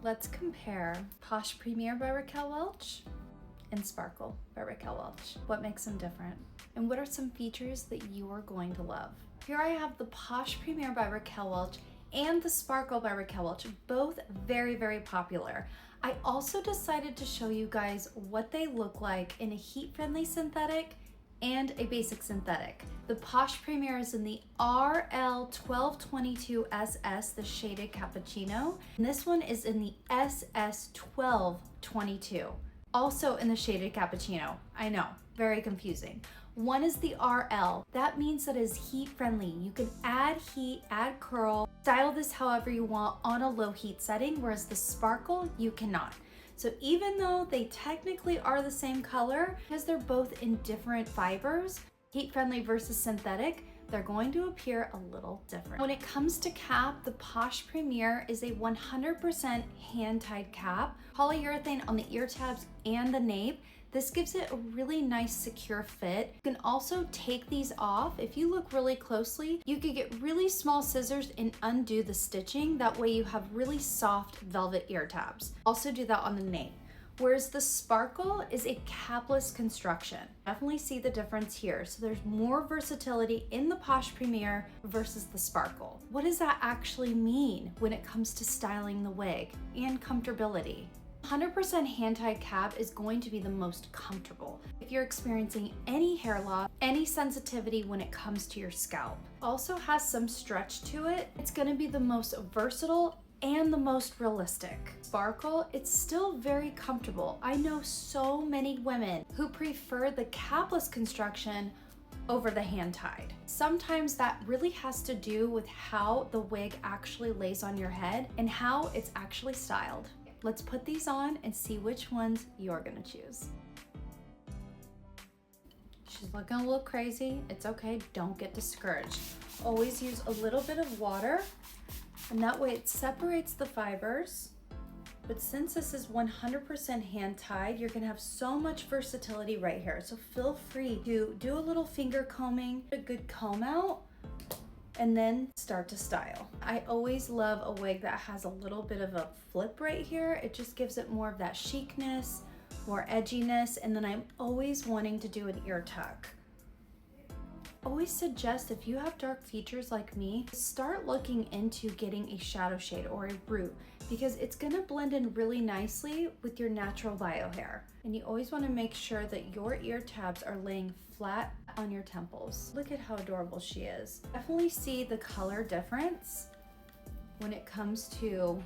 Let's compare Posh Premiere by Raquel Welch and Sparkle by Raquel Welch. What makes them different? And what are some features that you are going to love? Here I have the Posh Premiere by Raquel Welch and the Sparkle by Raquel Welch, both very, very popular. I also decided to show you guys what they look like in a heat-friendly synthetic and a basic synthetic. The Posh Premiere is in the RL1222SS, the Shaded Cappuccino. And this one is in the SS1222, also in the Shaded Cappuccino. I know, very confusing. One is the RL. That means that it is heat friendly. You can add heat, add curl, style this however you want on a low heat setting, whereas the Sparkle, you cannot. So even though they technically are the same color, because they're both in different fibers, heat friendly versus synthetic, they're going to appear a little different. When it comes to cap, the Posh Premiere is a 100% hand-tied cap, polyurethane on the ear tabs and the nape. This gives it a really nice secure fit. You can also take these off. If you look really closely, you could get really small scissors and undo the stitching. That way you have really soft velvet ear tabs. Also do that on the nape. Whereas the Sparkle is a capless construction. Definitely see the difference here. So there's more versatility in the Posh Premiere versus the Sparkle. What does that actually mean when it comes to styling the wig and comfortability? 100% hand-tied cap is going to be the most comfortable if you're experiencing any hair loss, any sensitivity when it comes to your scalp. Also has some stretch to it. It's going to be the most versatile and the most realistic. Sparkle, it's still very comfortable. I know so many women who prefer the capless construction over the hand-tied. Sometimes that really has to do with how the wig actually lays on your head and how it's actually styled. Let's put these on and see which ones you're gonna choose. She's looking a little crazy. It's okay, don't get discouraged. Always use a little bit of water, and that way it separates the fibers. But since this is 100% hand tied, you're gonna have so much versatility right here. So feel free to do a little finger combing, a good comb out, and then start to style. I always love a wig that has a little bit of a flip right here. It just gives it more of that chicness, more edginess, and then I'm always wanting to do an ear tuck. Always suggest, if you have dark features like me, start looking into getting a shadow shade or a root, because it's gonna blend in really nicely with your natural bio hair. And you always wanna make sure that your ear tabs are laying flat on your temples. Look at how adorable she is. Definitely see the color difference when it comes to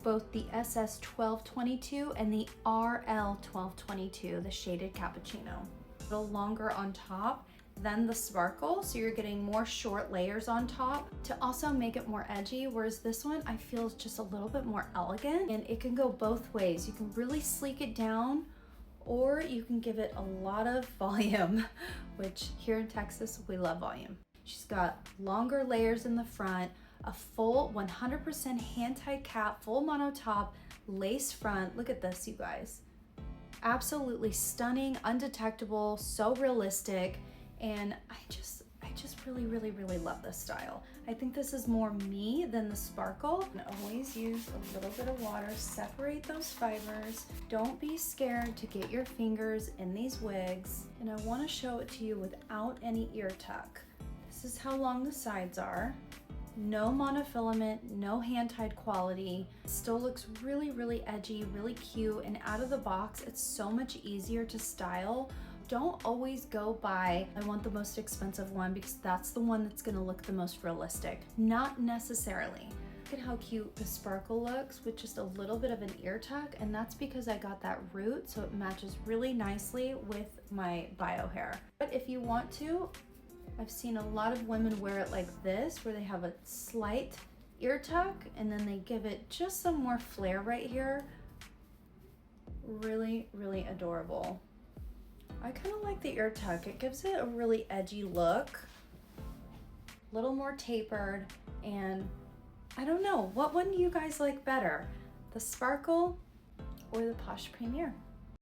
both the SS1222 and the RL1222, the Shaded Cappuccino. A little longer on top than the Sparkle, so you're getting more short layers on top to also make it more edgy, whereas this one I feel is just a little bit more elegant, and it can go both ways. You can really sleek it down, or you can give it a lot of volume, which here in Texas, we love volume. She's got longer layers in the front, a full 100% hand-tied cap, full mono top, lace front. Look at this, you guys. Absolutely stunning, undetectable, so realistic, and I just really, really, really love this style. I think this is more me than the Sparkle. And always use a little bit of water, separate those fibers. Don't be scared to get your fingers in these wigs. And I want to show it to you without any ear tuck. This is how long the sides are. No monofilament, no hand-tied quality. Still looks really, really edgy, really cute, and out of the box, it's so much easier to style. Don't always go by, I want the most expensive one because that's the one that's gonna look the most realistic. Not necessarily. Look at how cute the Sparkle looks with just a little bit of an ear tuck, and that's because I got that root, so it matches really nicely with my bio hair. But if you want to, I've seen a lot of women wear it like this, where they have a slight ear tuck and then they give it just some more flair right here. Really, really adorable. I kind of like the ear tuck. It gives it a really edgy look, a little more tapered, and I don't know, what one do you guys like better? The Sparkle or the Posh Premiere?